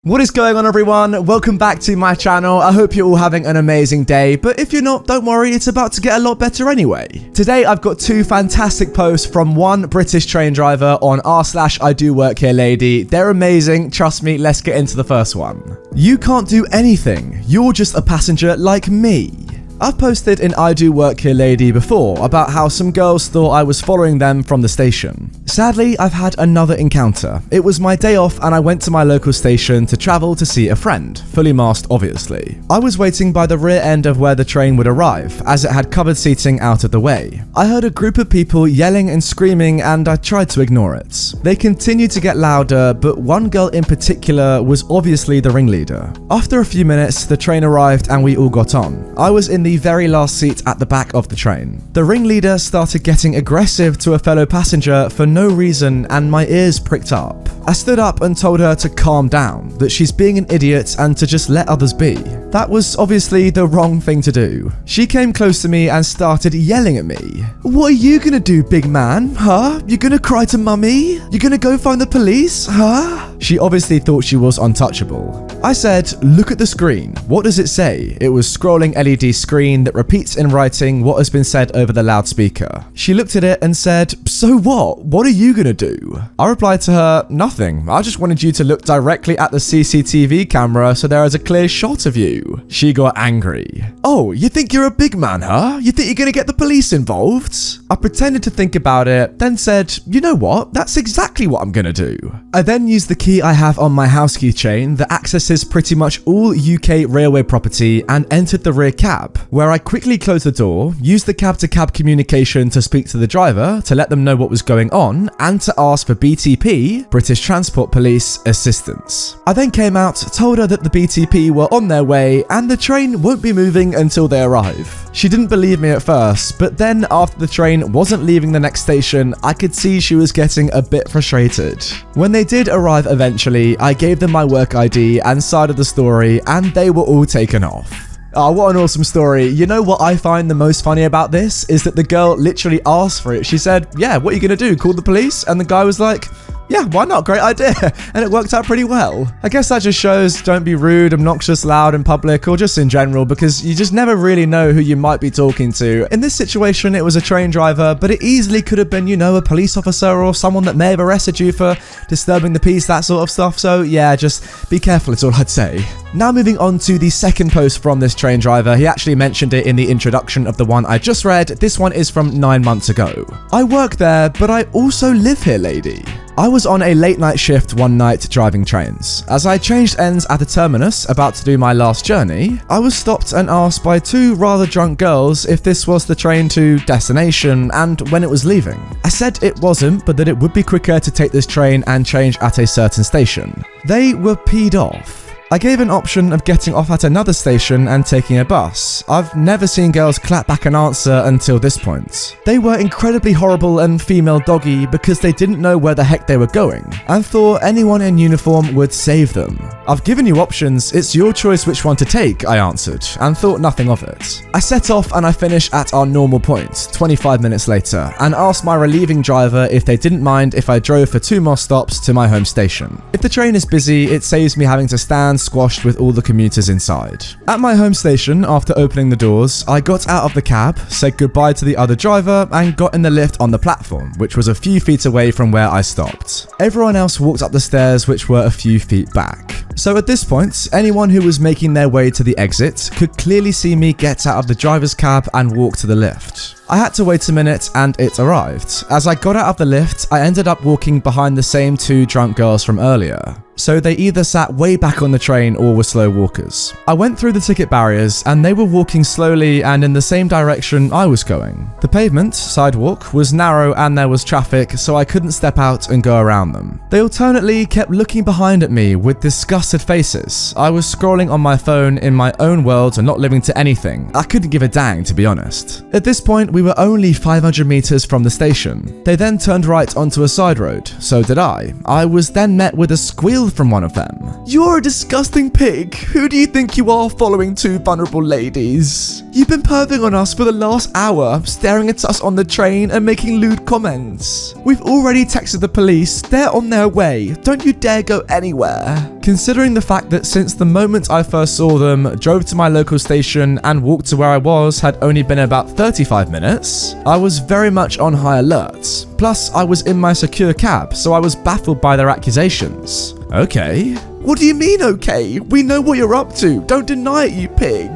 What is going on, everyone? Welcome back to my channel. I hope you're all having an amazing day, but if you're not, don't worry, it's about to get a lot better anyway. Today I've got two fantastic posts from one British train driver on r/IDOWorkHereLady. They're amazing, trust me. Let's get into the first one. You can't do anything, you're just a passenger like me. I've posted in IDOWorkHereLady before about how some girls thought I was following them from the station. Sadly, I've had another encounter. It was my day off and I went to my local station to travel to see a friend, fully masked obviously. I was waiting by the rear end of where the train would arrive, as it had covered seating out of the way. I heard a group of people yelling and screaming and I tried to ignore it. They continued to get louder, but one girl in particular was obviously the ringleader. After a few minutes, the train arrived and we all got on. I was in the very last seat at the back of the train. The ringleader started getting aggressive to a fellow passenger for no reason and my ears pricked up. I stood up and told her to calm down, that she's being an idiot and to just let others be. That was obviously the wrong thing to do. She came close to me and started yelling at me. "What are you gonna do, big man? Huh? You gonna cry to mummy? You gonna go find the police? Huh?" She obviously thought she was untouchable. I said, "Look at the screen. What does it say?" It was scrolling LED screen that repeats in writing what has been said over the loudspeaker. She looked at it and said, "So what? What are you gonna do?" I replied to her, "Nothing. I just wanted you to look directly at the CCTV camera so there is a clear shot of you." She got angry. "Oh, you think you're a big man, huh? You think you're gonna get the police involved?" I pretended to think about it, then said, "You know what? That's exactly what I'm gonna do." I then used the key I have on my house keychain that accesses pretty much all UK railway property and entered the rear cab, where I quickly closed the door, used the cab-to-cab communication to speak to the driver to let them know what was going on and to ask for BTP, British Transport Police, assistance. I then came out, told her that the BTP were on their way and the train won't be moving until they arrive. She didn't believe me at first, but then after the train wasn't leaving the next station, I could see she was getting a bit frustrated. When they did arrive eventually, I gave them my work ID and side of the story and they were all taken off. Oh, what an awesome story. You know what I find the most funny about this is that the girl literally asked for it. She said, "Yeah, what are you gonna do? Call the police?" And the guy was like, "Yeah, why not? Great idea." And it worked out pretty well. I guess that just shows don't be rude, obnoxious, loud in public, or just in general, because you just never really know who you might be talking to. In this situation, it was a train driver, but it easily could have been, you know, a police officer or someone that may have arrested you for disturbing the peace, that sort of stuff. So yeah, just be careful, it's all I'd say. Now moving on to the second post from this train driver. He actually mentioned it in the introduction of the one I just read. This one is from 9 months ago. "I work there, but I also live here, lady. I was on a late night shift one night driving trains. As I changed ends at the terminus about to do my last journey, I was stopped and asked by two rather drunk girls if this was the train to destination and when it was leaving. I said it wasn't, but that it would be quicker to take this train and change at a certain station. They were peed off. I gave an option of getting off at another station and taking a bus. I've never seen girls clap back an answer until this point. They were incredibly horrible and female doggy because they didn't know where the heck they were going and thought anyone in uniform would save them. I've given you options, it's your choice which one to take, I answered, and thought nothing of it. I set off and I finished at our normal point, 25 minutes later, and asked my relieving driver if they didn't mind if I drove for 2 more stops to my home station. If the train is busy, it saves me having to stand squashed with all the commuters inside. At my home station, after opening the doors, I got out of the cab, said goodbye to the other driver, and got in the lift on the platform, which was a few feet away from where I stopped. Everyone else walked up the stairs, which were a few feet back. So at this point, anyone who was making their way to the exit could clearly see me get out of the driver's cab and walk to the lift. I had to wait a minute and it arrived. As I got out of the lift, I ended up walking behind the same 2 drunk girls from earlier. So they either sat way back on the train or were slow walkers. I went through the ticket barriers and they were walking slowly and in the same direction I was going. The pavement, sidewalk, was narrow and there was traffic, so I couldn't step out and go around them. They alternately kept looking behind at me with disgusted faces. I was scrolling on my phone in my own world and not living to anything. I couldn't give a dang, to be honest. At this point, we were only 500 meters from the station. They then turned right onto a side road, so did I. I was then met with a squeal steal from one of them. You're a disgusting pig. Who do you think you are following two vulnerable ladies? You've been perving on us for the last hour, staring at us on the train and making lewd comments. We've already texted the police. They're on their way. Don't you dare go anywhere. Considering the fact that since the moment I first saw them, drove to my local station and walked to where I was had only been about 35 minutes, I was very much on high alert. Plus, I was in my secure cab, so I was baffled by their accusations. Okay. What do you mean, okay? We know what you're up to. Don't deny it, you pig.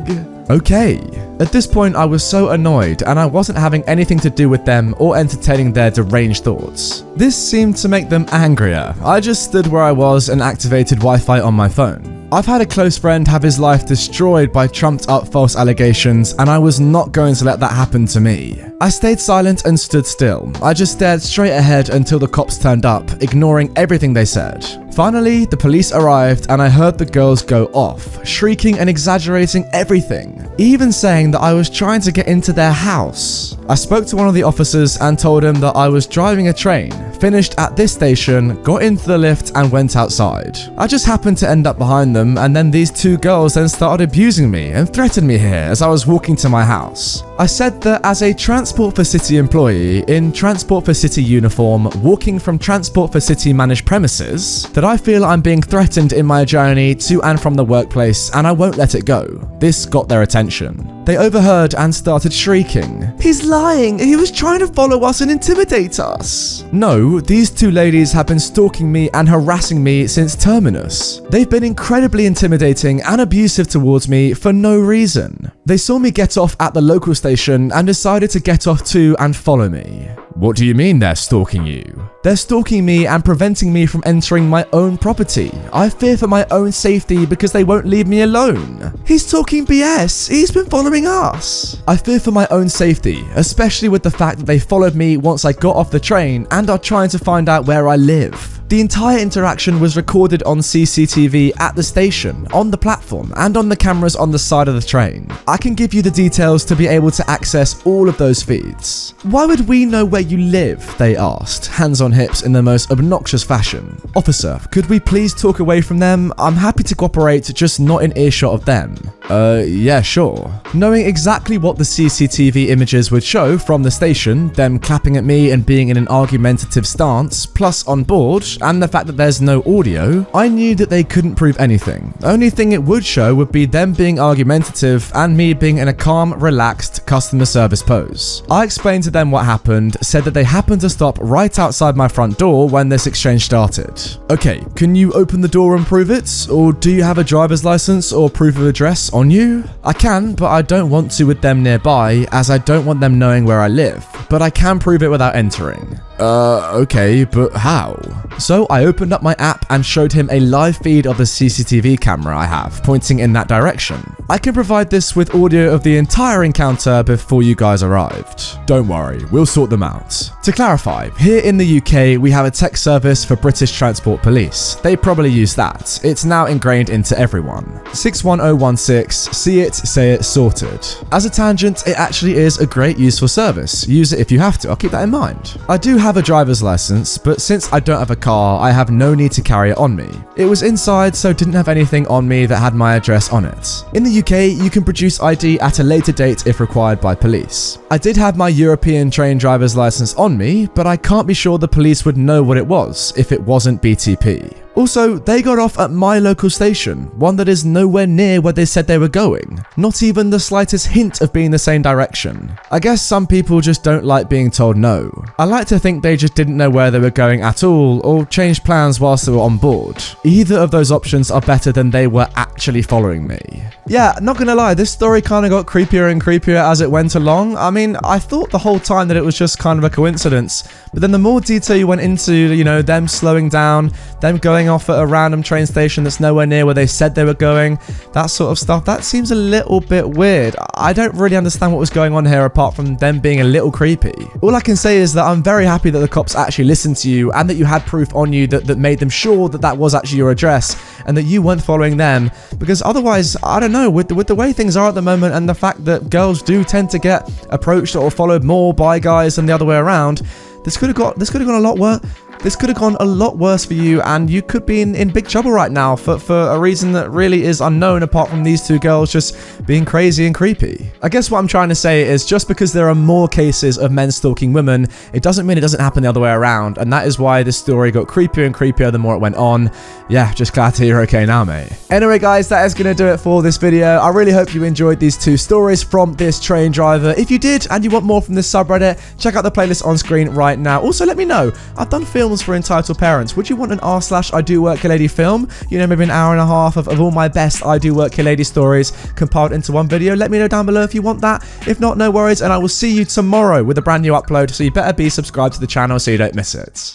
Okay. At this point, I was so annoyed, and I wasn't having anything to do with them or entertaining their deranged thoughts. This seemed to make them angrier. I just stood where I was and activated Wi-Fi on my phone. I've had a close friend have his life destroyed by trumped up false allegations, and I was not going to let that happen to me. I stayed silent and stood still. I just stared straight ahead until the cops turned up, ignoring everything they said. Finally, the police arrived and I heard the girls go off, shrieking and exaggerating everything, even saying that I was trying to get into their house. I spoke to one of the officers and told him that I was driving a train, finished at this station, got into the lift and went outside. I just happened to end up behind them, and then these two girls then started abusing me and threatened me here as I was walking to my house. I said that as a Transport for City employee in Transport for City uniform, walking from Transport for City managed premises, that I feel I'm being threatened in my journey to and from the workplace, and I won't let it go. This got their attention. They overheard and started shrieking. He's lying. He was trying to follow us and intimidate us. No, these two ladies have been stalking me and harassing me since Terminus. They've been incredibly intimidating and abusive towards me for no reason. They saw me get off at the local station and decided to get off too and follow me. What do you mean they're stalking you? They're stalking me and preventing me from entering my own property. I fear for my own safety because they won't leave me alone. He's talking BS. He's been following us. I fear for my own safety, especially with the fact that they followed me once I got off the train and are trying to find out where I live. The entire interaction was recorded on CCTV at the station, on the platform, and on the cameras on the side of the train. I can give you the details to be able to access all of those feeds. Why would we know where you live? They asked, hands on hips in the most obnoxious fashion. Officer, could we please talk away from them? I'm happy to cooperate, just not in earshot of them. Yeah, sure. Knowing exactly what the CCTV images would show from the station, them clapping at me and being in an argumentative stance, plus on board, and the fact that there's no audio, I knew that they couldn't prove anything. Only thing it would show would be them being argumentative and me being in a calm, relaxed customer service pose. I explained to them what happened, said that they happened to stop right outside my front door when this exchange started. Okay, can you open the door and prove it? Or do you have a driver's license or proof of address on you? I can, but I don't want to with them nearby, as I don't want them knowing where I live. But I can prove it without entering. Okay, but how? So I opened up my app and showed him a live feed of the CCTV camera I have, pointing in that direction. I can provide this with audio of the entire encounter before you guys arrived. Don't worry, we'll sort them out. To clarify, here in the UK, we have a tech service for British Transport Police. They probably use that. It's now ingrained into everyone. 61016, see it, say it, sorted. As a tangent, it actually is a great useful service. Use it if you have to, I'll keep that in mind. I do have a driver's license, but since I don't have a car, I have no need to carry it on me. It was inside, so didn't have anything on me that had my address on it. In the UK, you can produce ID at a later date if required by police. I did have my European train driver's license on me, but I can't be sure the police would know what it was if it wasn't BTP. Also, they got off at my local station, one that is nowhere near where they said they were going. Not even the slightest hint of being the same direction. I guess some people just don't like being told no. I like to think they just didn't know where they were going at all, or changed plans whilst they were on board. Either of those options are better than they were actually following me. Yeah, not gonna lie, this story kind of got creepier and creepier as it went along. I mean, I thought the whole time that it was just kind of a coincidence, but then the more detail you went into, you know, them slowing down, them going off at a random train station that's nowhere near where they said they were going, that sort of stuff, that seems a little bit weird. I don't really understand what was going on here apart from them being a little creepy. All I can say is that I'm very happy that the cops actually listened to you and that you had proof on you that made them sure that that was actually your address and that you weren't following them, because otherwise, I don't know, with the way things are at the moment and the fact that girls do tend to get approached or followed more by guys than the other way around, this could have gone a lot worse. this could have gone a lot worse for you, and you could be in big trouble right now for a reason that really is unknown, apart from these two girls just being crazy and creepy. I guess what I'm trying to say is, just because there are more cases of men stalking women, it doesn't mean it doesn't happen the other way around, and that is why this story got creepier and creepier the more it went on. Yeah, just glad to hear you're okay now, mate. Anyway, guys, that is going to do it for this video. I really hope you enjoyed these two stories from this train driver. If you did and you want more from this subreddit, check out the playlist on screen right now. Also, let me know. I've done films for entitled parents. Would you want an r/IDOWorkHereLady film? You know, maybe an hour and a half of all my best I Do Work Here Lady stories compiled into one video. Let me know down below if you want that. If not, no worries, and I will see you tomorrow with a brand new upload, so you better be subscribed to the channel so you don't miss it.